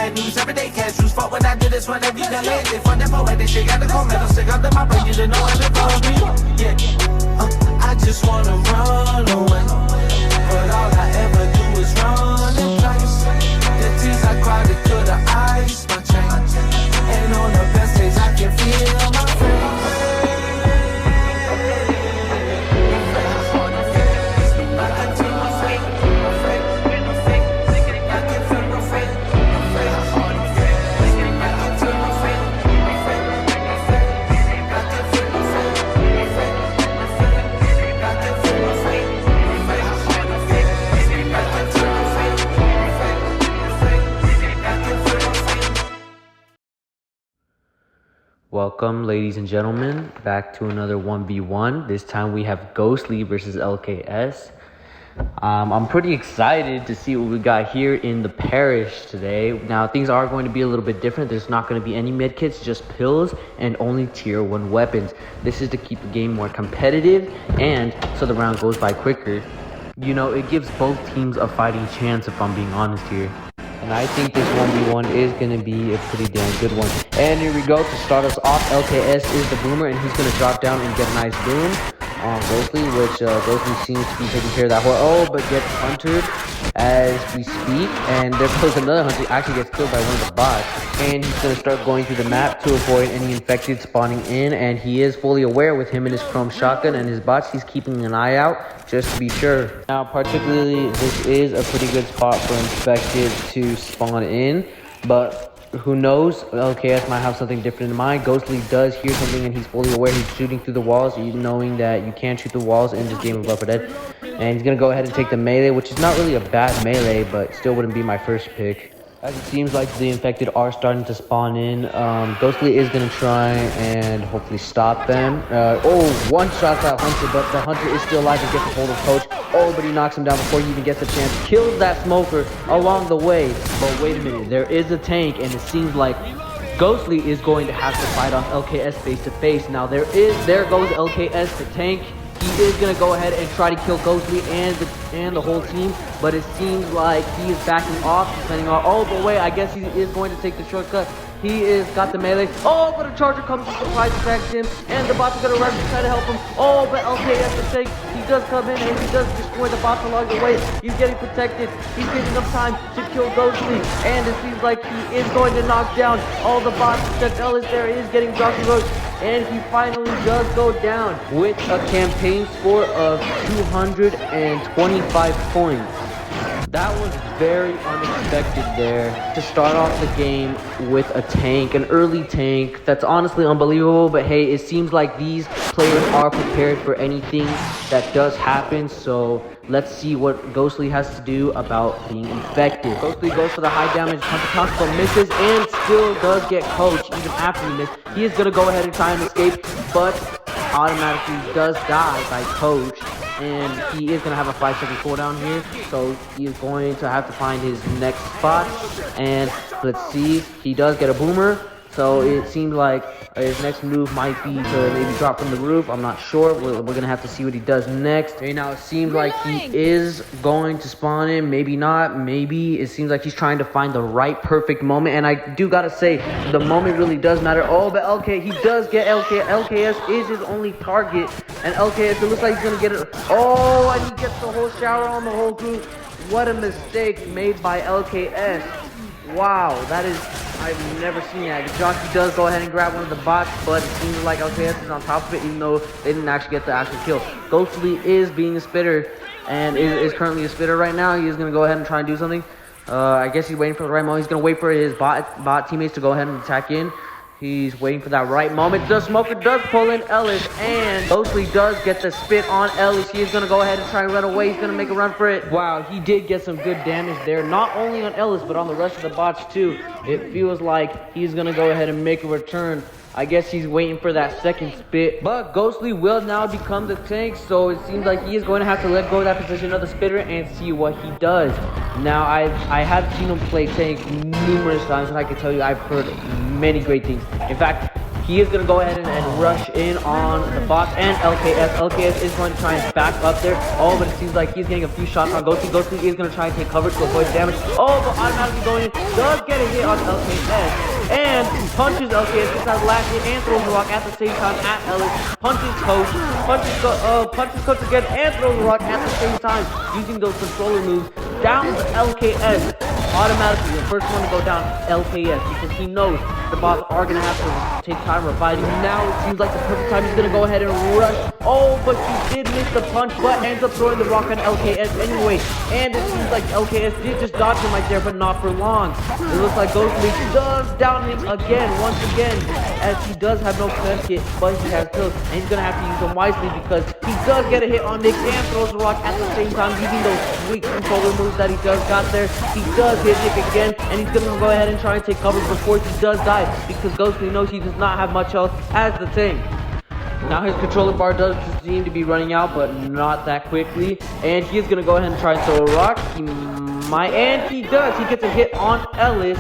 bad news, everyday cash juice. Fuck when I do this one, every day late. They fun that poetic shit, got the cold metal stick under my brain. You should know what it calls me. Yeah, I just wanna run away, but all I ever do is run in place. The tears I cried, it could've iced my chain. And on the best days, I can feel my face. Welcome, ladies and gentlemen, back to another 1v1. This time we have Ghostly versus LKS. I'm pretty excited to see what we got here in the parish today. Now, things are going to be a little bit different. There's not going to be any medkits, just pills and only tier 1 weapons. This is to keep the game more competitive and so the round goes by quicker. You know, it gives both teams a fighting chance, if I'm being honest here. And I think this 1v1 is going to be a pretty damn good one. And here we go. To start us off, LKS is the boomer, and he's going to drop down and get a nice boom on Ghostly, which Ghostly seems to be taking care of that whole. Oh, but gets hunted as we speak. And there goes another hunter. Actually gets killed by one of the bots. And he's going to start going through the map to avoid any infected spawning in. And he is fully aware with him and his chrome shotgun and his bots. He's keeping an eye out just to be sure. Now, particularly, this is a pretty good spot for infected to spawn in. But who knows? LKS might have something different in mind. Ghostly does hear something and he's fully aware. He's shooting through the walls, knowing that you can't shoot the walls in this game of Left 4 Dead. And he's going to go ahead and take the melee, which is not really a bad melee, but still wouldn't be my first pick. As it seems like the infected are starting to spawn in, Ghostly is going to try and hopefully stop them. One shot that hunter, but the hunter is still alive and gets a hold of Coach. Oh, but he knocks him down before he even gets a chance. Kills that smoker along the way. But wait a minute, there is a tank, and it seems like Ghostly is going to have to fight off LKS face to face. Now there goes LKS, the tank. He is going to go ahead and try to kill Ghostly and the whole team, but it seems like he is backing off, depending on. Oh, but wait, I guess he is going to take the shortcut. He is got the melee. Oh, but a charger comes and surprise attacks him, and the bots are going to rush to try to help him. Oh, but LKS the tank, he does come in and he does destroy the bots along the way. He's getting protected. He's getting enough time to kill Ghostly, and it seems like he is going to knock down all the bots. Except Ellis there is getting dropped the road. And he finally does go down with a campaign score of 225 points. That was very unexpected there to start off the game with a tank, an early tank. That's honestly unbelievable, but hey, it seems like these players are prepared for anything that does happen. So let's see what Ghostly has to do about being infected. Ghostly goes for the high damage, Hunter Cox, but misses and still does get Coach even after he missed. He is going to go ahead and try and escape, but automatically does die by Coach. And he is going to have a 5-second cooldown here, so he is going to have to find his next spot. And let's see, he does get a boomer, so it seems like his next move might be to maybe drop from the roof. I'm not sure. We're going to have to see what he does next. Okay, now it seems like he is going to spawn in. Maybe not. Maybe. It seems like he's trying to find the right perfect moment. And I do got to say, the moment really does matter. Oh, but he does get LKS is his only target. And LKS, it looks like he's going to get it. Oh, and he gets the whole shower on the whole group. What a mistake made by LKS. Wow, that is, I've never seen that. Jockey does go ahead and grab one of the bots, but it seems like LKS is on top of it, even though they didn't actually get the actual kill. Ghostly is being a spitter, and is currently a spitter right now. He is going to go ahead and try and do something. I guess he's waiting for the right moment. He's going to wait for his bot teammates to go ahead and attack in. He's waiting for that right moment. The smoker does pull in Ellis, and Ghostly does get the spit on Ellis. He is going to go ahead and try and run away. He's going to make a run for it. Wow, he did get some good damage there. Not only on Ellis, but on the rest of the bots too. It feels like he's going to go ahead and make a return. I guess he's waiting for that second spit. But Ghostly will now become the tank, so it seems like he is going to have to let go of that position of the spitter and see what he does. Now, I have seen him play tank numerous times, and I can tell you I've heard many great things. In fact, he is going to go ahead and rush in on the box and LKS. LKS is going to try and back up there. Oh, but it seems like he's getting a few shots on Ghosty. Ghosty is going to try and take cover to avoid damage. Oh, but automatically going in, does get a hit on LKS. And punches LKS, gets that last hit and throws the rock at the same time at Ellis. Punches Coach, punches Coach again and throws the rock at the same time using those controller moves. Down to LKS. Automatically, the first one to go down, LKS, because he knows the bots are going to have to take time reviving. Now it seems like the perfect time. He's going to go ahead and rush. Oh, but he did miss the punch, but ends up throwing the rock on LKS anyway. And it seems like LKS did just dodge him right there, but not for long. It looks like Ghostly does down him again, once again, as he does have no defense kit, but he has pills, and he's going to have to use them wisely because he does get a hit on Nick and throws the rock at the same time using those sweet controller moves that he does got there. He does hit Nick again, and he's going to go ahead and try and take cover before he does die because Ghostly knows he does not have much health as the tank. Now his controller bar does seem to be running out, but not that quickly. And he is going to go ahead and try and throw a rock. He might, and he does. He gets a hit on Ellis.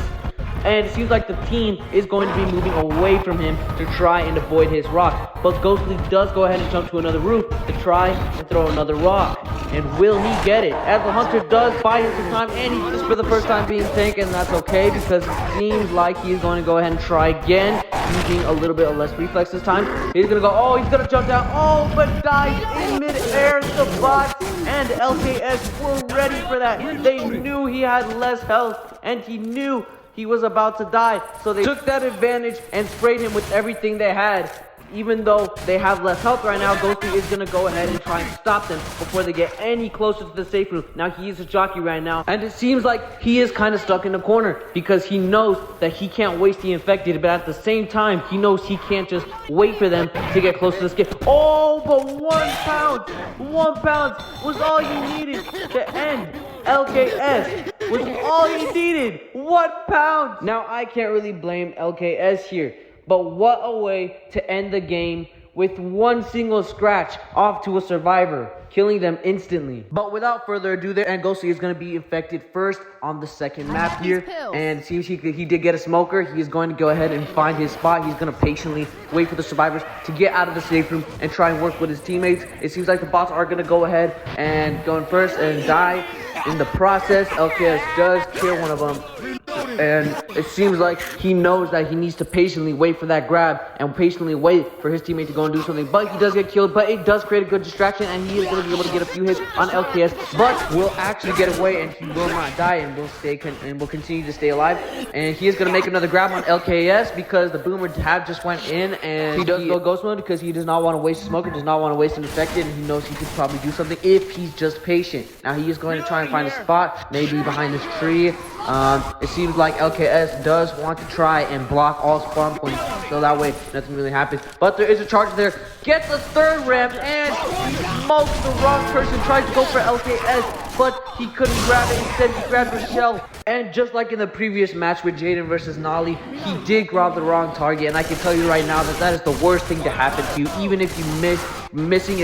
And it seems like the team is going to be moving away from him to try and avoid his rock. But Ghostly does go ahead and jump to another roof to try and throw another rock. And will he get it? As the Hunter does buy him some time, and he's just for the first time being tank, and that's okay because it seems like he's going to go ahead and try again, using a little bit of less reflex this time. He's going to go, oh, he's going to jump down, oh, but dies in midair. The bots and LKS were ready for that. They knew he had less health, and he knew he was about to die, so they took that advantage and sprayed him with everything they had. Even though they have less health right now, Ghosty is going to go ahead and try and stop them before they get any closer to the safe room. Now, he is a jockey right now, and it seems like he is kind of stuck in the corner because he knows that he can't waste the infected, but at the same time, he knows he can't just wait for them to get close to the skip. Oh, but 1 pound was all you needed to end. LKS was all you needed. 1 pound. Now, I can't really blame LKS here. But what a way to end the game with one single scratch off to a survivor, killing them instantly. But without further ado, there and Ghostly is going to be infected first on the second map here. And it seems he did get a smoker. He is going to go ahead and find his spot. He's going to patiently wait for the survivors to get out of the safe room and try and work with his teammates. It seems like the bots are going to go ahead and go in first and die. In the process, LKS does kill one of them. And it seems like he knows that he needs to patiently wait for that grab and patiently wait for his teammate to go and do something. But he does get killed, but it does create a good distraction, and he is going to be able to get a few hits on LKS, but will actually get away, and he will not die, and will continue to stay alive. And he is going to make another grab on LKS because the boomer have just went in, and he does go ghost mode because he does not want to waste a smoker, does not want to waste an infected, and he knows he could probably do something if he's just patient. Now he is going to try and find a spot, maybe behind this tree. It seems like LKS does want to try and block all spawn points, so that way nothing really happens. But there is a charge there. Gets the third ramp, and he smokes the wrong person. Tries to go for LKS, but he couldn't grab it. Instead, he grabbed the shell. And just like in the previous match with Jaden versus Nolly, he did grab the wrong target. And I can tell you right now that that is the worst thing to happen to you. Even if you miss, missing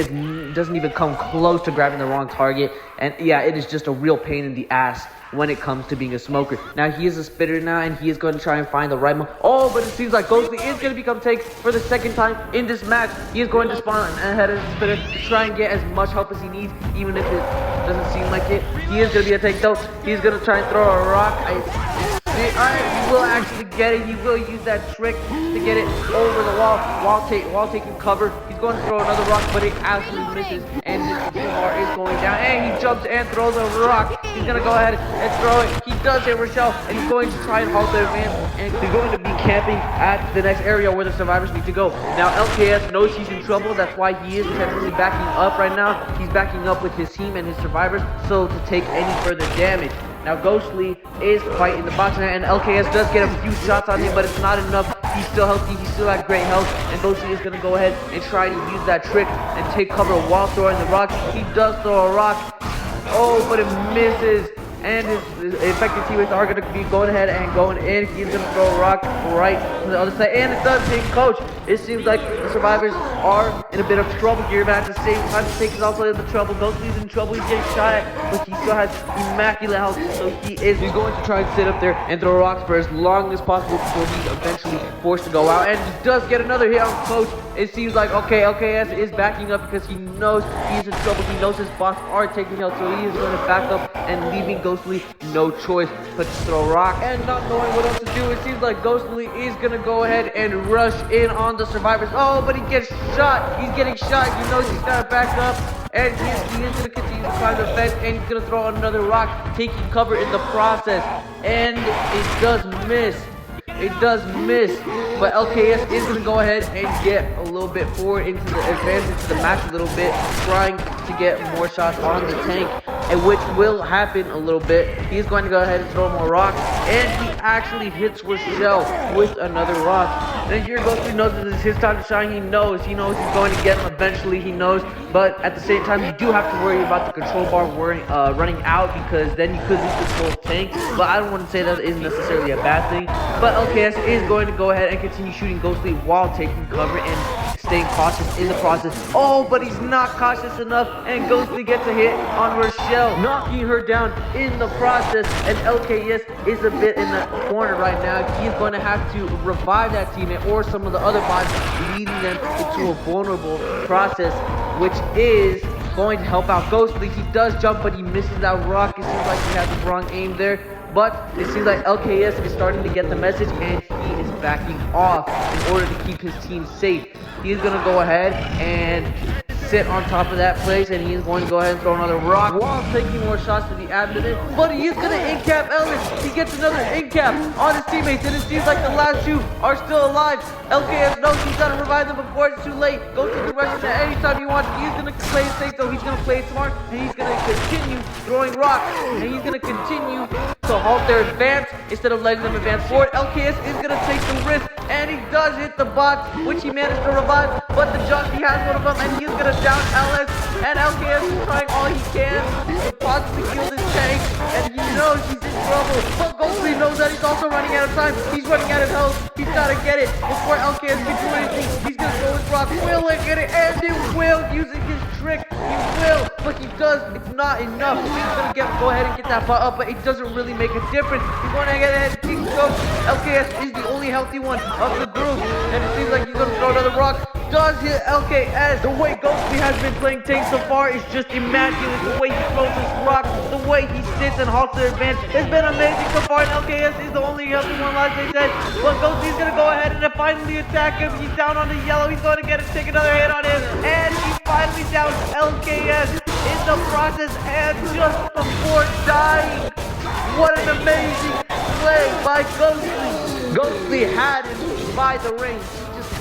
doesn't even come close to grabbing the wrong target. And yeah, it is just a real pain in the ass when it comes to being a smoker. Now he is a spitter now, and he is going to try and find the right one. Oh, but it seems like Ghostly is going to become tank for the second time in this match. He is going to spawn ahead of the spitter to try and get as much help as he needs, even if it doesn't seem like it. He is going to be a tank though. He's going to try and throw a rock. He will actually get it. He will use that trick to get it over the wall while taking cover. He's going to throw another rock, but it absolutely misses, and his bar is going down. And he jumps and throws a rock. He's going to go ahead and throw it. He does hit Rochelle, and he's going to try and halt the advance. And he's going to be camping at the next area where the survivors need to go. Now LKS knows he's in trouble. That's why he is heavily backing up right now. He's backing up with his team and his survivors, so to take any further damage. Now Ghostly is fighting the box, and LKS does get a few shots on him, but it's not enough. He's still healthy, he still has great health, and Ghostly is going to go ahead and try to use that trick and take cover while throwing the rock. He does throw a rock. Oh, but it misses. and his infected teammates are going to be going ahead and going in. He's going to throw a rock right to the other side, and it does hit Coach. It seems like the survivors are in a bit of trouble here, but at the same time, Tank is also in the trouble. Ghostly's in trouble. He's getting shot at, but he still has immaculate health, so he's going to try and sit up there and throw rocks for as long as possible before he's eventually forced to go out. And he does get another hit on Coach. It seems like, okay, LKS is backing up because he knows he's in trouble. He knows his bots are taking health, so he is going to back up and leaving Ghostly no choice but to throw a rock. And not knowing what else to do, it seems like Ghostly is going to go ahead and rush in on the survivors. Oh, but he gets shot. He's getting shot. He knows he's got to back up. And he is going to continue to climb the fence, and he's going to throw another rock, taking cover in the process. And it does miss. It does miss, but LKS is going to go ahead and get a little bit forward into the advance into the match a little bit, trying to get more shots on the tank, and which will happen a little bit. He's going to go ahead and throw more rocks, and he actually hits Rochelle with another rock. And here Ghostly knows that it's his time to shine. He knows he's going to get him eventually, he knows, but at the same time, you do have to worry about the control bar running out, because then you could lose control of tank. But I don't want to say that isn't necessarily a bad thing, but LKS is going to go ahead and continue shooting Ghostly while taking cover and staying cautious in the process. Oh, but he's not cautious enough, and Ghostly gets a hit on Rochelle, knocking her down in the process, and LKS is a bit in the corner right now. He's going to have to revive that teammate or some of the other bots, leading them into a vulnerable process, which is going to help out Ghostly. He does jump, but he misses that rock. It seems like he has the wrong aim there. But it seems like LKS is starting to get the message, and he is backing off in order to keep his team safe. He is going to go ahead and sit on top of that place, and he's going to go ahead and throw another rock while taking more shots to the abdomen. But he is going to in-cap Ellis. He gets another in-cap on his teammates, and it seems like the last two are still alive. LKS knows he's got to revive them before it's too late. Go to the rest at any time he wants. He's going to play it safe, though. He's going to play it smart, and he's going to continue throwing rocks, and he's going to continue to halt their advance instead of letting them advance forward. LKS is going to take the risk, and he does hit the bots, which he managed to revive, but the jockey has one of them, and he's going to down LS, and LKS is trying all he can to possibly kill this tank, and he knows he's in trouble, but Ghostly knows that he's also running out of time. He's running out of health. He's got to get it before LKS can do anything. He's going to throw his rock. Will it get it? And it will, using his trick. He will, but he does. It's not enough. He's going to go ahead and get that bot up, but it doesn't really make a difference. He's going to get ahead and keep going. LKS is the only healthy one of the group, and it seems like he's going to throw another rock. Does hit LKS. The way Ghostly has been playing tank so far is just immaculate. The way he throws his rocks, the way he sits and halts their advance, it's been amazing so far. And LKS is the only healthy one, like they said. But Ghostly's gonna go ahead and finally attack him. He's down on the yellow. He's going to get him, take another hit on him, and he finally downs LKS in the process. And just before dying, what an amazing play by Ghostly. Ghostly had him by the reins.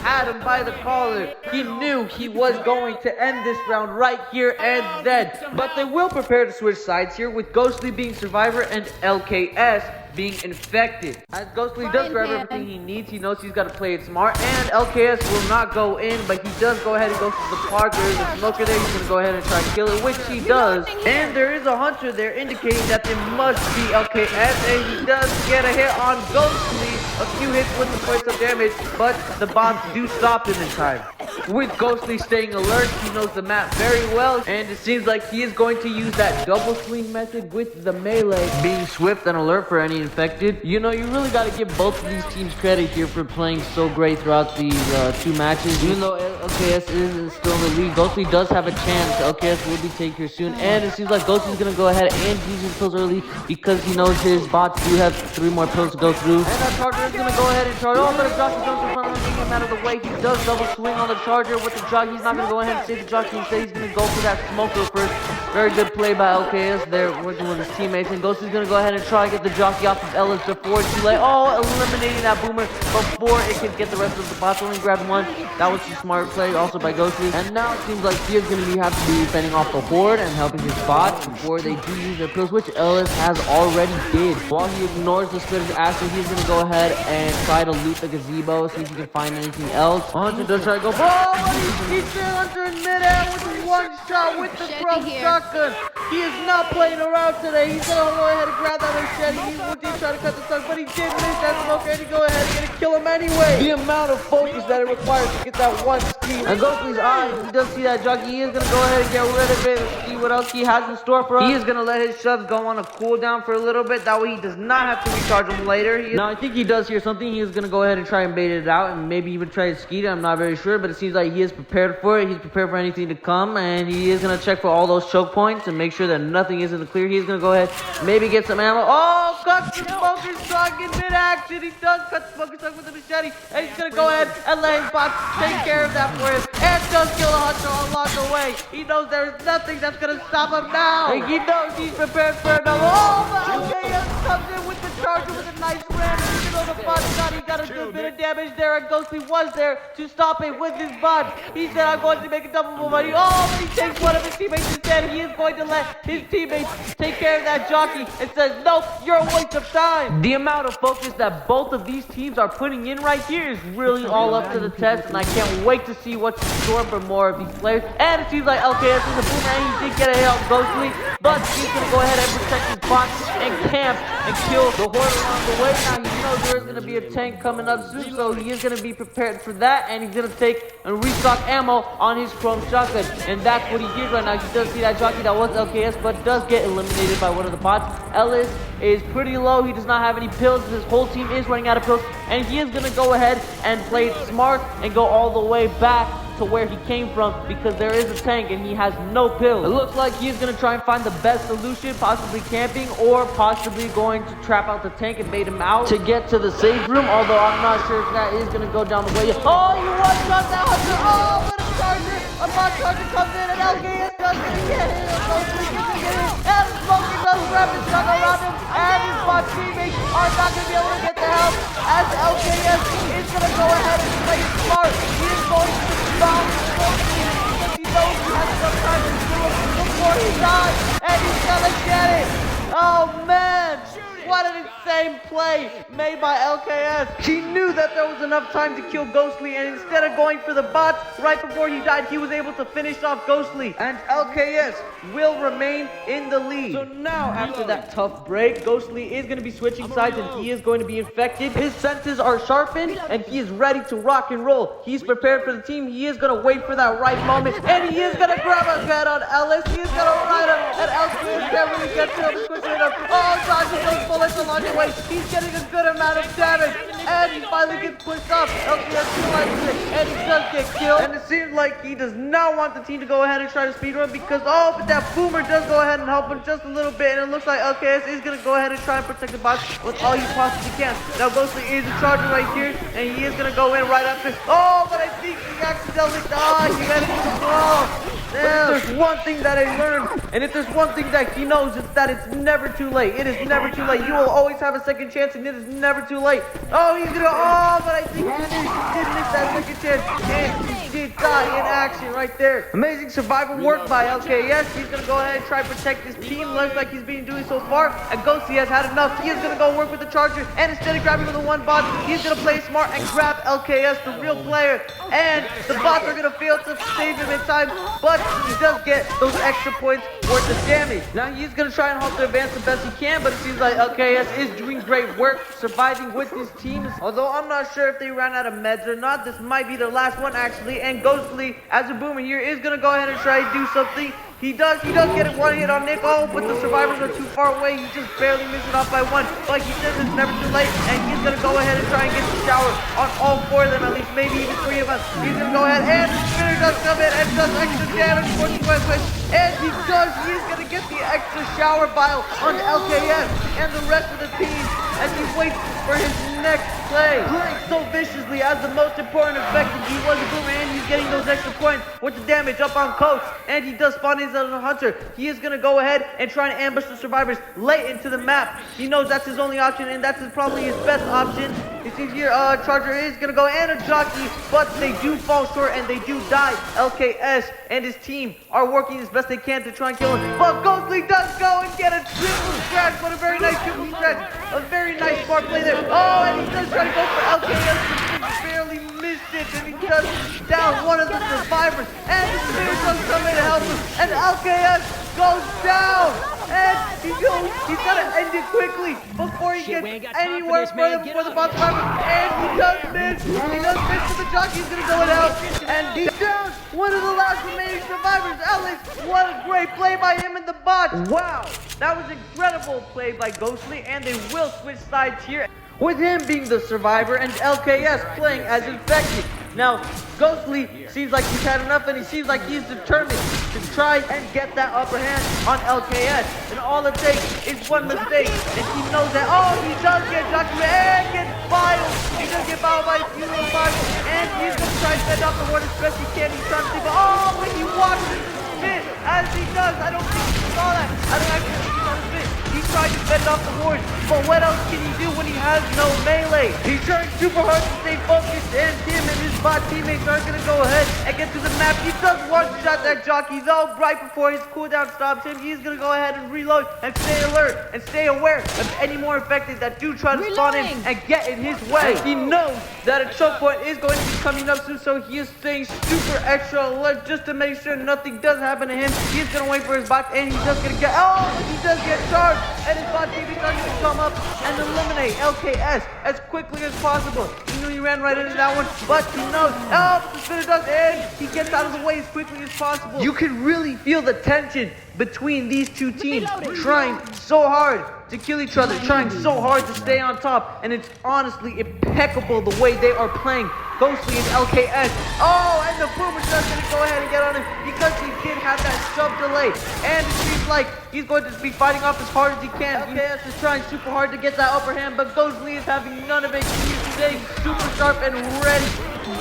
Had him by the collar. He knew he was going to end this round right here and then. But they will prepare to switch sides here, with Ghostly being survivor and LKS being infected. As Ghostly does grab everything he needs, he knows he's got to play it smart, and LKS will not go in, but he does go ahead and go to the park. There is a smoker there. He's going to go ahead and try to kill it, which he does. And there is a hunter there indicating that it must be LKS, and he does get a hit on Ghostly. A few hits with the points of damage, but the bots do stop him in time. With Ghostly staying alert, he knows the map very well, and it seems like he is going to use that double swing method with the melee. Being swift and alert for any infected. You know, you really got to give both of these teams credit here for playing so great throughout these two matches. Even though LKS is still in the lead, Ghostly does have a chance. LKS will be taken here soon, and it seems like Ghostly's going to go ahead and use his pills early because he knows his bots do have 3 more pills to go through. And that charger is going to go ahead and charge. Oh, but if jockey jumps in front of him, taking him out of the way, he does double swing on the charger with the jockey. He's not going to go ahead and save the jockey. Instead, he's going to go for that smoker first. Very good play by LKS there, working with his teammates. And Ghostly's going to go ahead and try to get the jockey off of Ellis before it's too late. Oh, eliminating that boomer before it can get the rest of the bots. Only grabbed one. That was a smart play also by Ghostly. And now it seems like he is going to have to be fending off the horde and helping his bots before they do use their pills, which Ellis has already did. While he ignores the Spitter's Aster, he's going to go ahead and try to loot the gazebo, see if he can find anything else. Hunter does try to go. Oh! but he's still under in midair with one shot with the drum shotgun. He is not playing around today. He's gonna go ahead and grab that machete. He did try to cut the smoke, but he did miss that smoke, and he go ahead and gonna kill him anyway. The amount of focus that it requires to get that one scheme. And Ghostly's eyes, he does see that jockey. He is gonna go ahead and get rid of it. Let's see what else he has in store for us. He is gonna let his shoves go on a cooldown for a little bit. That way he does not have to recharge them later. Now I think he does hear something. He is gonna go ahead and try and bait it out, and maybe even try to skeet it. I'm not very sure, but it seems like he is prepared for it. He's prepared for anything to come, and he is gonna check for all those choke points and make sure that nothing is in the clear. He's gonna go ahead, maybe get some ammo. Oh, cut the smoker slug in mid-action. He does cut the smoker slug with the machete, and he's gonna go ahead and let his bot take care of that for him, and does kill the hunter along the way. He knows there's nothing that's gonna stop him now. And he knows he's prepared for another. Oh, but LKS comes in with the charger with a nice ram. Even though the bot shot, he got a good bit of damage there, and Ghostly was there to stop it with his bot. He said, I'm going to make a double move money. Oh, but he takes one of his teammates instead. He is going to let his teammates take care of that jockey and says, nope, you're a waste of time. The amount of focus that both of these teams are putting in right here is really all up to the test, and I can't wait to see what's in store for more of these players. And it seems like LKS is a boomer, and he did get a hit on Ghostly, but he's going to go ahead and protect his bots and camp and kill the horde along the way. Now he knows there's going to be a tank coming up soon, so he is going to be prepared for that, and he's going to take and restock ammo on his chrome shotgun, and that's what he did right now. He does see that jockey that was LKS, but does get eliminated by one of the bots. Ellis is pretty low. He does not have any pills. His whole team is running out of pills, and he is going to go ahead and play it smart and go all the way back to where he came from, because there is a tank and he has no pills. It looks like he's going to try and find the best solution, possibly camping or possibly going to trap out the tank and bait him out to get to the safe room, although I'm not sure if that is going to go down the way. Oh, you one-shot that hunter. Oh, what a charger. A bot charger comes in, and LKS does get hit. Ghostly gets to get it, and Smoker does grab his shot around him, and his bot teammates are not going to be able to get the help, as LKS is going to go ahead and play smart. He is going to bounce Ghostly because he knows he has enough time to do it before he dies, and he's going to get it. Oh, man. What an insane play made by LKS. He knew that there was enough time to kill Ghostly, and instead of going for the bots right before he died, he was able to finish off Ghostly. And LKS will remain in the lead. So now, after that tough break, Ghostly is going to be switching sides, and he is going to be infected. His senses are sharpened, and he is ready to rock and roll. He's prepared for the team. He is going to wait for that right moment, and he is going to grab a head on Ellis. He is going to ride him, and LKS can't really get to him. Switching it up. Oh, gosh, he's those bullets along the way. He's getting a good amount of damage, and he finally gets pushed off. LKS realizes it, and he does get killed. And it seems like he does not want the team to go ahead and try to speedrun, because but that boomer does go ahead and help him just a little bit, and it looks like LKS is going to go ahead and try and protect the box with all he possibly can. Now Ghostly is a charger right here, and he is going to go in right after. Oh, but I think he accidentally died. He ran into the wall. But if there's one thing that I learned, and if there's one thing that he knows, it's that it's never too late. It is never too late. You will always have a second chance, and it is never too late. Oh, he's gonna. Oh, but I think he did miss that second chance, and he did die in action right there. Amazing survival work by LKS. He's gonna go ahead and try to protect his team. Looks like he's been doing so far. And Ghosty has had enough. He is gonna go work with the charger, and instead of grabbing with the one bot, he's gonna play smart and grab LKS, the real player. And the bots are gonna fail to save him in time, but he does get those extra points worth of damage. Now he's gonna try and hope to advance the best he can, but it seems like LKS is doing great work surviving with his teams. Although I'm not sure if they ran out of meds or not. This might be the last one actually, and Ghostly, as a boomer here, is gonna go ahead and try to do something. He does get it one hit on Nick. Oh, but the survivors are too far away. He just barely missed it off by one. Like he says, it's never too late, and he's gonna go ahead and try and get the shower on all four of them, at least maybe even three of us. He's gonna go ahead, and the spinner does come in and does extra damage for the West. And he does. He's gonna get the extra shower bile on LKS and the rest of the team as he waits for his next play. Playing so viciously as the most important effective. He was a boomer, and he's getting those extra points with the damage up on Coach, and he does spawn in as a hunter. He is gonna go ahead and try and ambush the survivors late into the map. He knows that's his only option, and that's probably his best option. You see here, Charger is gonna go and a jockey, but they do fall short and they do die. LKS and his team are working as best they can to try and kill him, but Ghostly does go and get a triple scratch, but a very nice triple scratch. A very nice smart play there. Oh, and he does try to go for LKS, but he barely missed it, and he does down down one of the survivors, and the Spitter does come in to help him, and LKS goes down, and he's gonna end it quickly before he gets anywhere further before the bot survivor, and he does miss to the jockey. He's gonna go and help, and he's down one of the last remaining survivors. Alex, what a great play by him and the bot. Wow, that was incredible play by Ghostly, and they will switch sides here, with him being the survivor and LKS playing as infected. Now, Ghostly seems like he's had enough, and he seems like he's determined to try and get that upper hand on LKS. And all it takes is one mistake, and he knows that, oh, he does get jockey and gets filed. He does get filed by a few little files, and he's going to try and fend off the ward as best he can. He's trying to think, oh, but he watches spit as he does. I don't think he saw that. I don't actually think he saw the spit. He tried to fend off the ward, but what else can he do when he has no melee? He's trying super hard to stay focused, and him and his bot teammates are going to go ahead and get to the map. He does one-shot that jockey, though, right before his cooldown stops him. He's going to go ahead and reload and stay alert and stay aware of any more infected that do try to spawn in and get in his way. He knows that a choke point is going to be coming up soon, so he is staying super extra alert just to make sure nothing does happen to him. He's going to wait for his bot, and he's just going to get, oh, he does get charged, and his bot teammates are going to come up and eliminate LKS as quickly as possible. He knew he ran right into that one, but he knows, oh, but the Spitter does, and he gets out of the way as quickly as possible. You can really feel the tension between these two teams, trying so hard to kill each other, trying so hard to stay on top, and it's honestly impeccable the way they are playing Ghostly and LKS. Oh, and the Boomer's just going to go ahead and get on him because he did have that sub delay, and it seems like he's going to be fighting off as hard as he can. LKS is trying super hard to get that upper hand, but Ghostly is having none of it. He's staying super sharp and ready.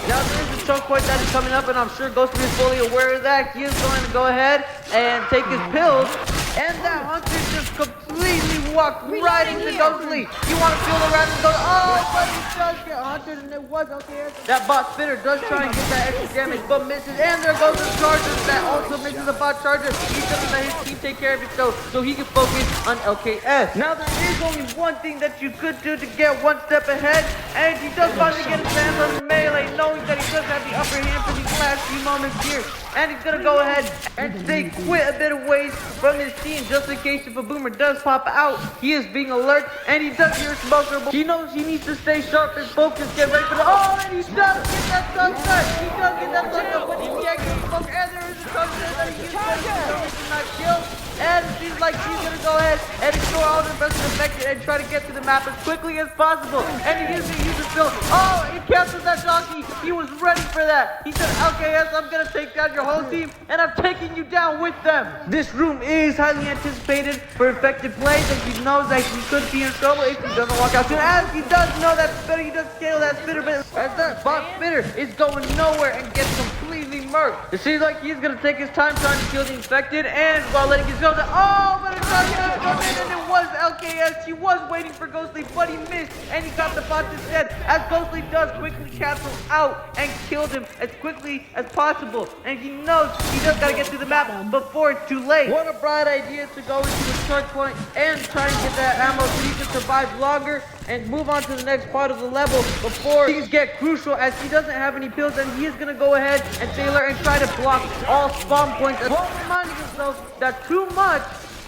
Now there is a choke point that is coming up, and I'm sure Ghostly is fully aware of that. He is going to go ahead and take his pills, and that Hunter just completely walked right into Ghostly. You want to feel the rat and go, oh, but he does get hunted, and it was okay. That bot Spitter does try and get that extra damage, but misses, and there goes the charger that also misses the bot charger. He's going to let his team take care of it, so he can focus on LKS. Now there is only one thing that you could do to get one step ahead, and he does finally get his hands on the melee, knowing that he does have the upper hand for these last few moments here. And he's going to go ahead and stay quite a bit of ways from his team, just in case if a Boomer does pop out. He is being alert, and he does hear a smoker. He knows he needs to stay sharp and focused, get ready for the, oh, and he does get that sunset. He does get that sunset, but he can't get the smoker, and there is a sunset that he gets not killed. And it seems like he's going to go ahead and explore all the rest of the infected and try to get to the map as quickly as possible. And he is going to use his build. Oh, he cancels that jockey. He was ready for that. He said, LKS, I'm going to take down your whole team, and I'm taking you down with them. This room is highly anticipated for effective plays, and he knows that he could be in trouble if he doesn't walk out soon. As he does know that Spitter, he does kill that Spitter, but as that bot Spitter is going nowhere and gets completely murked. It seems like he's going to take his time trying to kill the infected, and while letting his go, oh, but it does come in, and it was LKS. He was waiting for Ghostly, but he missed, and he got the bot instead, as Ghostly does quickly cancel out and killed him as quickly as possible. And he knows he just got to get to the map before it's too late. What a bright idea to go into the choke point and try and get that ammo so he can survive longer and move on to the next part of the level before things get crucial, as he doesn't have any pills, and he is going to go ahead and stay alert and try to block all spawn points, while reminding himself that too much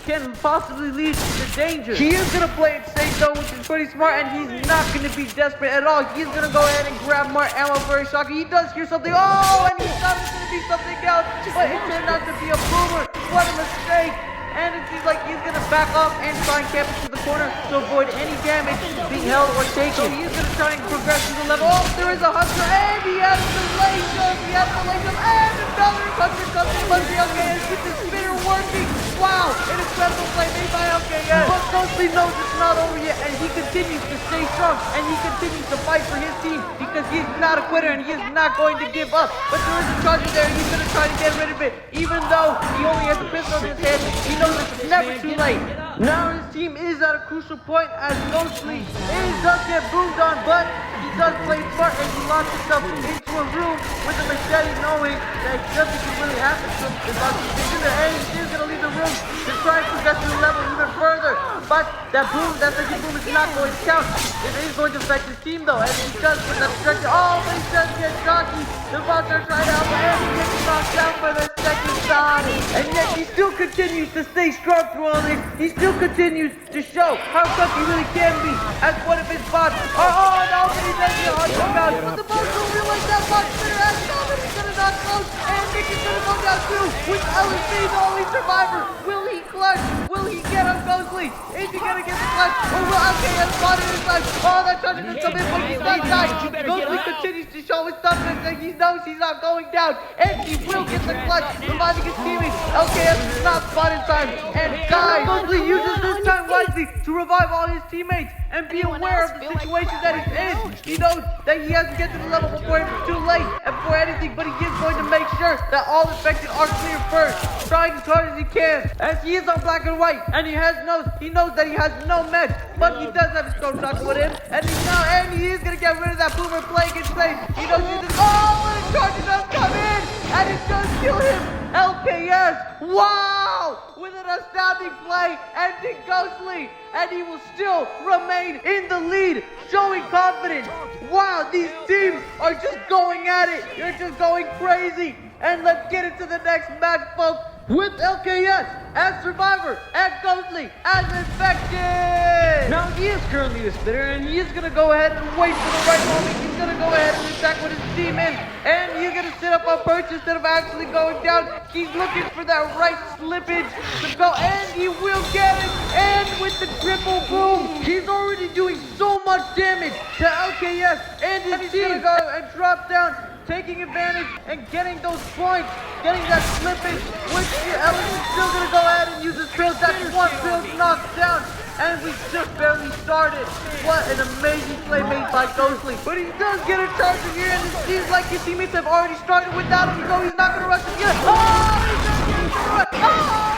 can possibly lead to danger. He is going to play it safe though, which is pretty smart, and he's not going to be desperate at all. He's going to go ahead and grab more ammo for his shotgun. He does hear something, oh, and he thought it was going to be something else, but it turned out to be a Boomer. What a mistake. And it seems like he's going to back off and try and camp into the corner to avoid any damage being held or taken. So he's going to try and progress through the level. Oh, there is a Hunter, and he has the laser. He has the laser, and another Hunter comes in, but the LKS with the Spitter working. Wow, an incredible play made by LKS. But Ghostly knows it's not over yet, and he continues to stay strong, and he continues to fight for his team because he's not a quitter, and he is not going to give up. But there is a charger there, and he's going to try to get rid of it. Even though he only has a pistol in his hand, he knows it's never too late. Now his team is at a crucial point as Ghostly does get boomed on, but he does play smart, and he locks himself into a room with a machete, knowing that nothing can really happen to him as long as he's in there, and he's going to leave the the room to try to progress to the level even further. But that second boom is not going to count. It is going to affect his team though, and he does get that distracted. Oh, but he does get jockey. The monster trying to help him, and he gets knocked down for the second time. And yet he still continues to stay strong through all this. He still continues to show how tough he really can be as one of his bots. Oh no, but he does get hard come out. But the bots don't realize that bot spinner has somebody. He's gonna knock close, and Nick is gonna go down too. With Ellis being the only survivor. Will he clutch? Will he get on Ghostly? Is he gonna get the clutch? Or will LKS spot in his life? Oh, that charge is come in, but he's not dying. Ghostly continues to show his toughness, and he knows he's not going down. And he will get the clutch, reviving his teammates. LKS is not spot in time, and dies. Ghostly uses this time wisely to revive all his teammates and be aware of the situation that he's in. He knows that he has to get to the level before it's too late and before anything, but he is going to make sure that all infected are clear first, trying as hard as he can. As he is on black and white, and he knows that he has no meds, but he does have his stone shotgun with him, and he is gonna get rid of that boomer playing it safe. He knows he's just, oh, but his charge does come in, and it does kill him. LKS, wow, with an astounding play, ending Ghostly, and he will still remain in the lead, showing confidence. Wow, these teams are just going at it. They're just going crazy. And let's get into the next match, folks, with LKS as Survivor and Ghostly as Infected. Now, he is currently the spitter, and he is going to go ahead and wait for the right moment. He's going to go ahead and attack with his team in, and he's going to sit up on perch instead of actually going down. He's looking for that right slippage to go, and he will get it. And with the triple boom, he's already doing so much damage to LKS and his team. He's going to go and drop down, taking advantage and getting those points, getting that slippage, which Ellis is still going to go ahead and use his pills. That's one pill knocked down, and we just barely started. What an amazing play made by Ghostly. But he does get a charge in here, and it seems like his teammates have already started without him, so he's not going to rush him yet. Oh, he's going to get him. Oh,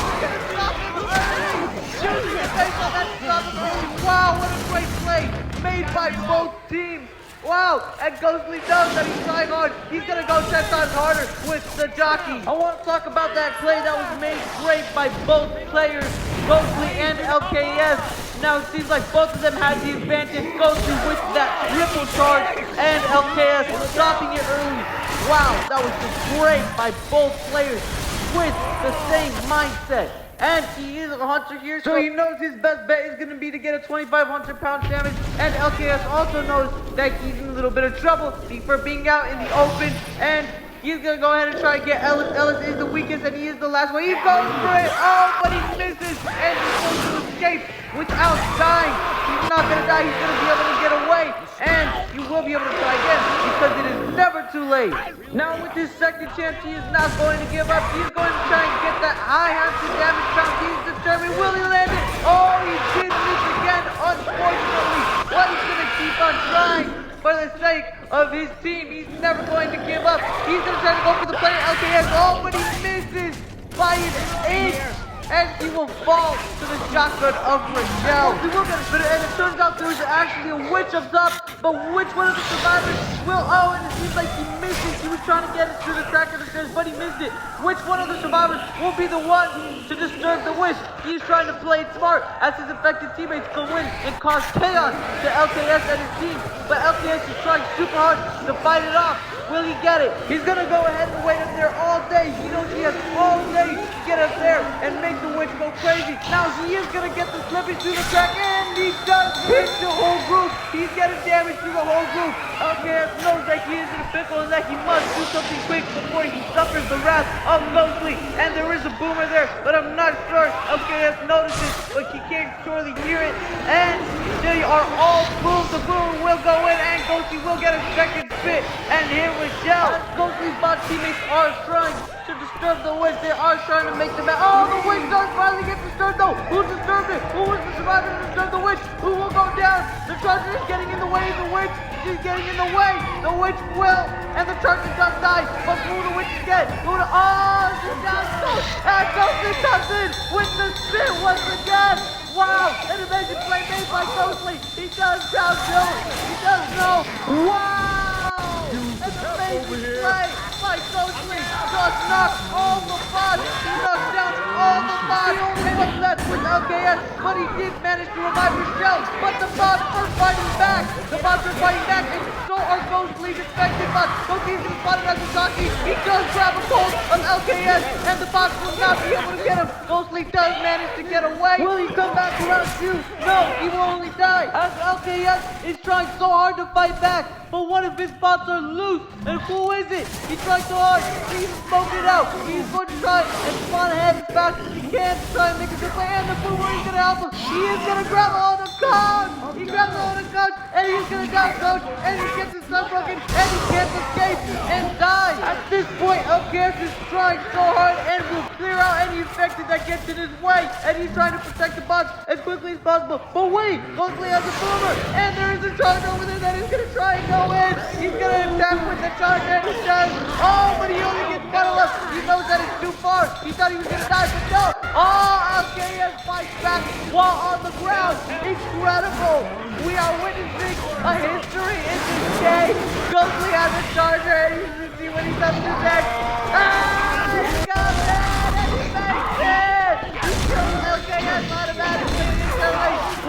he's going to stop him early. Shooting his face on that stop him early. Wow, what a great play made by both teams. Wow, and Ghostly knows that he's trying hard. He's gonna go 10 times harder with the jockey. I want to talk about that play that was made great by both players, Ghostly and LKS. Now it seems like both of them had the advantage. Ghostly with that triple charge and LKS stopping it early. Wow, that was just great by both players with the same mindset. And he is a hunter here, so he knows his best bet is going to be to get a 2,500 pound damage. And LKS also knows that he's in a little bit of trouble for being out in the open. And he's going to go ahead and try and get Ellis. Ellis is the weakest, and he is the last one. He goes for it. Oh, but he misses. And he's going to escape without dying. He's not going to die. He's going to be able to get away. And he will be able to try again because it is never too late. Now with his second chance, he is not going to give up. He's going to try and get that high hazard damage count. He's determined. Will he land it? Oh, he did miss again, unfortunately. But he's going to keep on trying for the sake of his team. He's never going to give up. He's going to try to go for the player LKS. Oh, but he misses by an inch. And he will fall to the shotgun of Rochelle. He will get a spitter, and it turns out there's actually a witch up top. But which one of the survivors will? Oh, and it seems like he missed it. He was trying to get it through the crack of the stairs, but he missed it. Which one of the survivors will be the one to disturb the wish? He's trying to play it smart as his affected teammates go in and cause chaos to LKS and his team. But LKS is trying super hard to fight it off. Will he get it? He's gonna go ahead and wait up there all day. He knows he has all day to get up there and make the witch go crazy. Now he is gonna get the slippage through the crack, and he does hit the whole group. He's getting damage through the whole group. LKS knows that he is in a pickle and that he must do something quick before he suffers the wrath of Ghostly. And there is a boomer there, but I'm not sure LKS notices, but he can't surely hear it. And they are all boomed. The boomer will go in, and Ghostly will get a second spit. And here Michelle. Ghostly's bot teammates are trying to disturb the witch. They are trying to make them out. Oh, the witch does finally get disturbed though. Who disturbed it? Who was the survivor to disturb the witch? Who will go down? The charger is getting in the way. The witch is getting in the way. The witch will. And the charger does die. But who will the witch get? Who the, oh, she's down. And Ghostly comes in with the spin once again. Wow, an amazing play made by Ghostly. He does down Dylan. He does know. Wow. An amazing play by Ghostly. Just knocked all the bots. He knocks down all the bots. He only was left with LKS, but he did manage to revive Rochelle. But the bots are fighting back. The bots are fighting back, and so are Ghostly defected bots. Ghostly is spotted as Sasaki. He does grab a hold of LKS, and the bots will not be able to get him. Ghostly does manage to get away. Will he come back to round 2? No, he will only die, as LKS is trying so hard to fight back. But one of his bots are loose, and who is it? He tried so hard, he smoked it out. He's going to try and spawn ahead as fast as he can to try and make a good play, and the boomer is going to help him. He is going to grab all the coach. He grabs all the coach, and he's going to down coach, and he gets his son broken, and he can't escape and die. At this point, LKS is trying so hard and will clear out any infected that gets in his way, and he's trying to protect the bots as quickly as possible. But wait, Ghostly has a boomer, and there is a charge over there that he's going to try and go in. He's going to attack with the charge, and he does. Oh, but he only gets cut left. He knows that it's too far. He thought he was going to die, but no. Oh, LKS fights back while on the ground. Incredible. We are witnessing a history in this game. Ghostly has a charger, and you can see what he does to next. Ah, he got it, and he makes it. He kills LKS automatically.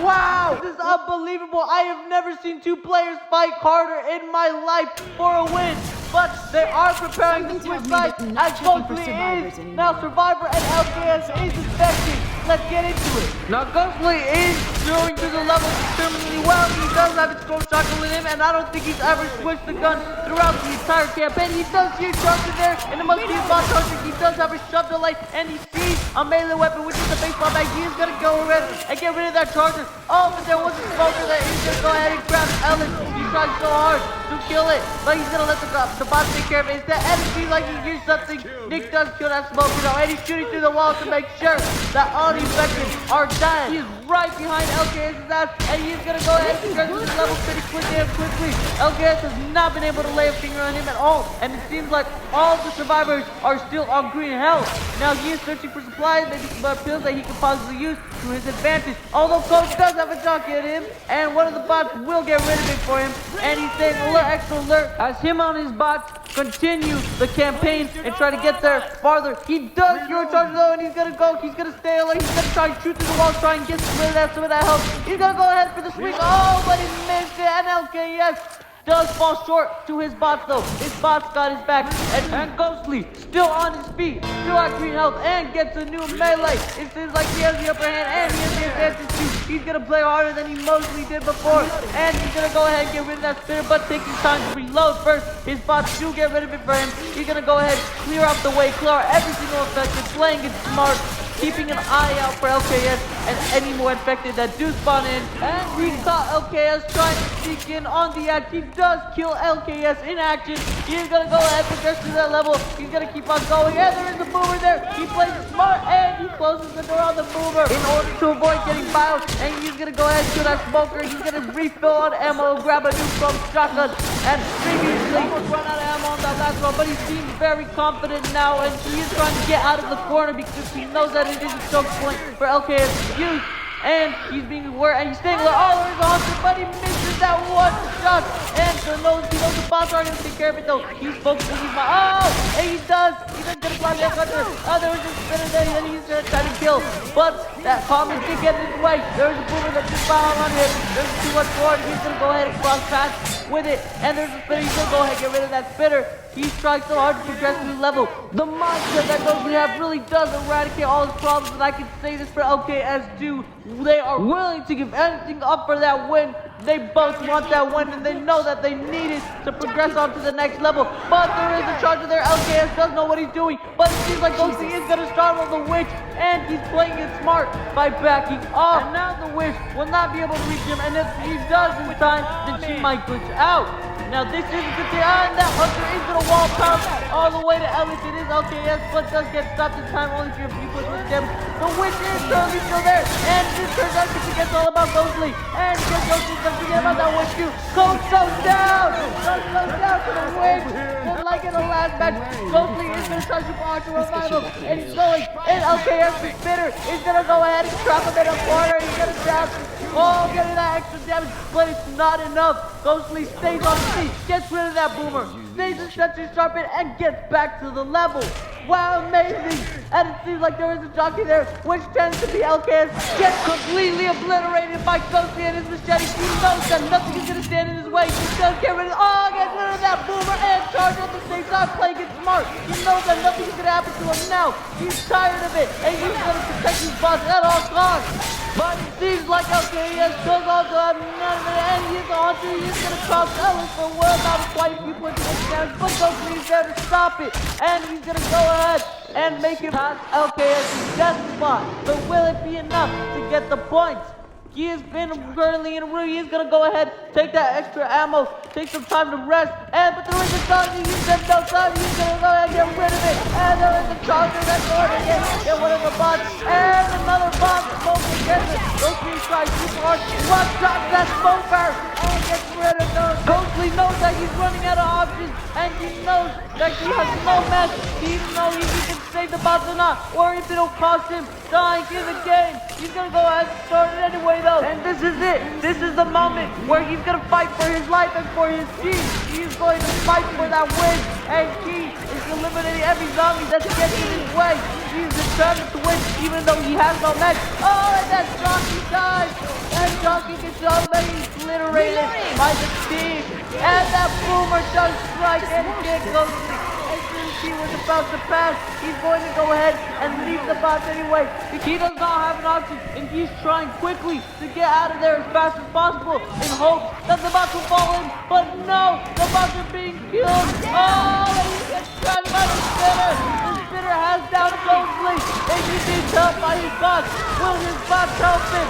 Wow, this is unbelievable. I have never seen two players fight harder in my life for a win. But they are preparing to switch sides as Ghostly is now Survivor and LKS is infected. Let's get into it. Now Ghostly is going through the levels extremely well. He does have his storm shotgun with him, and I don't think he's ever switched the gun throughout the entire campaign. He does see a charger there, and amongst these bot chargers, he does have a shove delay, and he sees a melee weapon, which is a baseball bag. He is gonna go ahead and get rid of that charger. Oh, but there was a smoker that he's gonna go ahead and grab Ellen. He tried so hard to kill it, but he's gonna let the bots take care of it instead. And it seems like he hears something. Nick does kill that smoker though, and he's shooting through the wall to make sure that all the infected are dead. He is right behind LKS's ass, and he's gonna go ahead and progress this level pretty quickly. LKS has not been able to lay a finger on him at all, and it seems like all the survivors are still on green health. Now he is searching for supplies, maybe some pills that he can possibly use to his advantage. Although Coach does have a jockey at him, and one of the bots will get rid of it for him, and he's saying alert, extra alert, as him on his bots continue the campaign and try to get there farther. He does hero charge though, and he's gonna stay alert. He's gonna try and shoot through the wall, try and get some of that health. He's gonna go ahead for the swing. Oh, but he missed it, and LKS does fall short to his bots though. His bots got his back, and Ghostly still on his feet, still at green health, and gets a new melee. It seems like he has the upper hand, and he has the advantage too. He's gonna play harder than he mostly did before, and he's gonna go ahead and get rid of that spitter, but taking time to reload first. His bots do get rid of it for him. He's gonna go ahead, clear out the way, clear out every single infected, playing it smart, keeping an eye out for LKS and any more infected that do spawn in. And we caught LKS trying to sneak in on the act. He does kill LKS in action. He's gonna go ahead and progress to that level. He's gonna keep on going, and there is a boomer there. He plays it smart, and he closes the door on the boomer in order to avoid getting fouled. And he's gonna go ahead and kill that smoker. He's gonna refill on ammo, grab a new from shotgun, and previously almost run out of ammo on that last one, but he seems very confident now, and he is trying to get out of the corner because he knows that it is a choke point for LKS to use. And he's being aware, and he's staying alert. Oh, there's a hunter, but he misses that one shot. And he knows the bots are going to take care of it, though. He's focusing. Oh, and he does. He's going to block that hunter. Oh, there was a spinner there, and he's going to try to kill. But that comment did get in his way. There's a boomer that just found on him. There's too much forward. He's going to go ahead and cross fast with it. And there's a spinner. He's going to go ahead and get rid of that spinner. He's trying so hard to progress to the level. The mindset that Ghostly have really does eradicate all his problems, and I can say this for LKS too. They are willing to give anything up for that win. They both want that win, and they know that they need it to progress on to the next level. But there is a charger there. LKS does know what he's doing, but it seems like Ghostly is going to startle the witch, and he's playing it smart by backing off. And now the witch will not be able to reach him, and if he does in time, then she might glitch out. Now this is a good thing, and that hunter is going to wall pound all the way to Ellis. It is LKS, but does get stopped in time only for a few clicks with damage. The witch is currently still there, and this turns out to forget all about Ghostly. And because Ghostly's going to forget about that witch too. Coach goes down! Coach goes down to the witch! Just like in the last match, Ghostly is going to try super hard to revive him, and he's going, and LKS, the spitter, is going to go ahead and trap him in a corner. He's going to down. Oh, getting that extra damage, but it's not enough. Ghostly stays on the seat, gets rid of that boomer, stays in such a sharp hit and gets back to the level. Wow, amazing! And it seems like there is a jockey there, which tends to be LKS, gets completely obliterated by Ghostly and his machete. He knows that nothing is gonna stand in his way. He's gonna get rid of that boomer and charge at the same time, playing it smart. He knows that nothing is gonna happen to him now. He's tired of it, and he's gonna protect his boss at all costs. But it seems like LKS goes on to have none of it, and he's on to, he's gonna cross Ellis for well about quite a few points against damage, but Ghostly is there to stop it, and he's gonna go ahead and make it past LKS's death spot. But will it be enough to get the points? He has been currently in a room. He's gonna go ahead, take that extra ammo, take some time to rest, but there is a charger. He's got no time. He's gonna go ahead and get rid of it. And there is a charger that's going to get one of the bots, and another bot. Smoker gets it. Ghostly tries super hard. One shot that Smoker and gets rid of those. Ghostly knows that he's running out of options, and he knows that he has no match. He knows if he can save the bots or not, or if it'll cost him dying in the game. He's gonna go ahead and start it anyway. And this is it. This is the moment where he's gonna fight for his life and for his team. He's going to fight for that win, and he is eliminating every zombie that gets in his way. He's determined to win, even though he has no match. Oh, and that jockey dies. That jockey gets already obliterated by the team, and that boomer does strike and get Ghostly. He was about to pass. He's going to go ahead and leave the bots anyway. He does not have an option, and he's trying quickly to get out of there as fast as possible in hopes that the bots will fall in. But no, the bots are being killed. Oh, and he gets trapped by the spinner. The spinner has down Ghostly, and he needs help by his bots. Will his bots help him?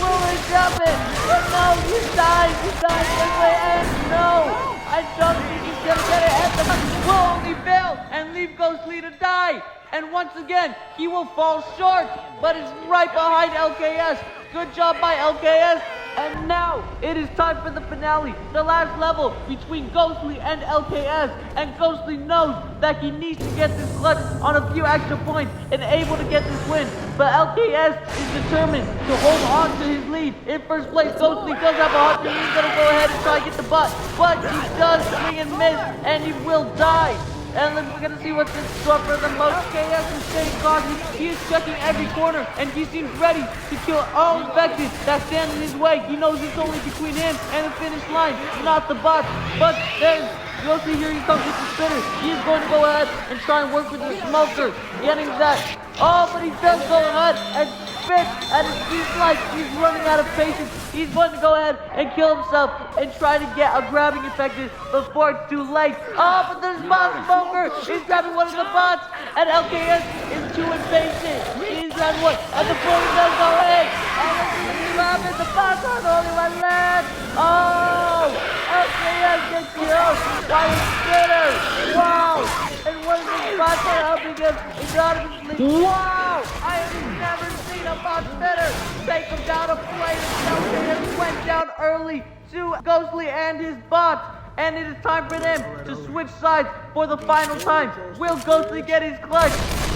Will he jump it? But no, he's dying. He's dying anyway, and no. I don't think he's gonna get it, and the bots will only fail and leave Ghostly to die. And once again, he will fall short, but it's right behind LKS. Good job by LKS. And now, it is time for the finale, the last level between Ghostly and LKS. And Ghostly knows that he needs to get this clutch on a few extra points and able to get this win. But LKS is determined to hold on to his lead. In first place, Ghostly does have a hunter. He's going to go ahead and try to get the butt. But he does swing and miss, and he will die. And then we're gonna see what's in store for the most. LKS is staying cautious. He is checking every corner, and he seems ready to kill all infected that stand in his way. He knows it's only between him and the finish line, not the bots. But there's Ghostly here. He comes with the spinner. He is going to go ahead and try and work with the smoker, getting that. Oh, but he does go ahead and spit, and it seems like he's running out of patience. He's going to go ahead and kill himself and try to get a grabbing infected before it's too late. Oh, but there's Bot Smoker. He's grabbing one of the bots, and LKS is too impatient. He's on one, and the bully does go in. And he's grabbing the bots are the only one left. Oh, LKS gets killed by his spinner. Wow. And one of the bots are helping him anonymously. Wow. I have never seen a bot spinner take him down a plate. LKS went down early to Ghostly and his bots. And it is time for them to switch sides for the final time. Will Ghostly get his clutch?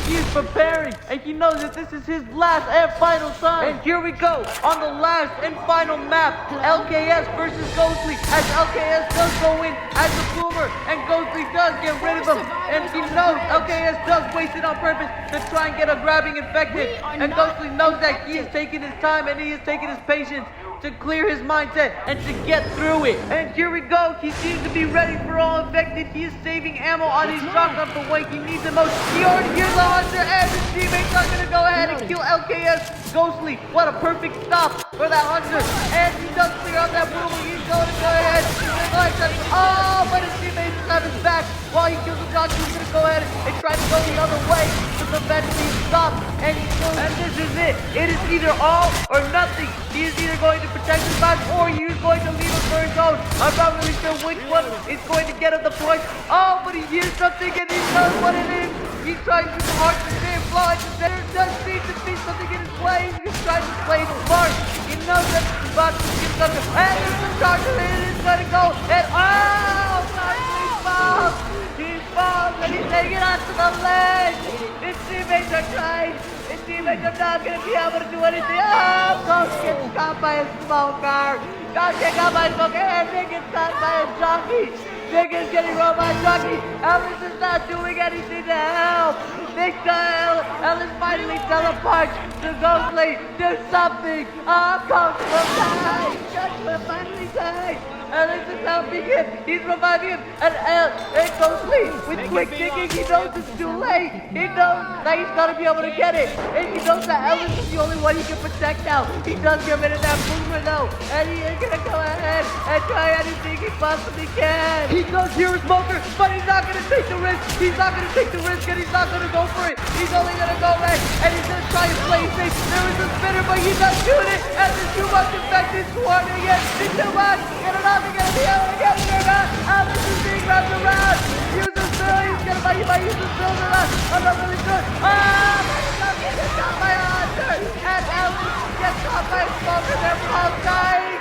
He is preparing, and he knows that this is his last and final time. And here we go on the last and final map. LKS versus Ghostly, as LKS does go in as a boomer, and Ghostly does get rid of him. And he knows LKS does waste it on purpose to try and get a grabbing infected. And Ghostly knows that he is taking his time and he is taking his patience to clear his mindset and to get through it. And here we go. He seems to be ready for all infected. He is saving ammo on his shotgun for when he needs the most. He already hears the hunter, and his teammates are going to go ahead and kill LKS. Ghostly, what a perfect stop for that hunter. And he does clear out that boomer. He's going to go ahead. Oh, but his teammates have his back. While he kills the jockey, he's going to go ahead and try to go the other way to prevent being stopped. And this is it. It is either all or nothing. He is either going to protect his back, or he's going to leave him for his own. I'm not really sure which one is going to get him the point. Oh, but he hears something and he knows what it is. He's trying to hard to stay afloat. There does seem to be something in his way. He's trying to play it smart. He knows that the bot is getting something. And there's the charger, and it's going to go. And oh, he falls. He falls, and he's taking it onto the ledge. His teammates are trying. His teammates are not going to be able to do anything. Oh, Ghost gets caught by a smoker. Ghost gets caught by a smoker, and he gets caught by a jockey. Diggins getting rolled by Chucky. Ellis is not doing anything to help. Ellis finally teleports to Ghostly. Do something. Oh, Coach will die. Coach will finally die. Ellis is helping him. He's reviving him. And Ghostly with quick digging. He knows it's too late. He knows that he's got to be able to get it. And he knows that Ellis is the only one he can protect now. He does get rid of that boomer though. And he is going to go ahead and try anything he possibly can. He does hear his smoker, but he's not going to take the risk. He's not going to take the risk and he's not going to go for it. He's only going to go back and he's going to try and play safe. There is a spinner, but he's not doing it. And there's too much infected swarming it. It's too much. Get it off. He's going to be able to get it or not. Alice is being wrapped around. Use his bill. He's going to buy use his bill or not. I'm not really sure. He gets shot by a hunter. And Alice gets shot by a smoker. They're all dying.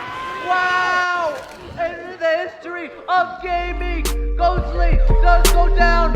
Wow. In the history of gaming, Ghostly does go down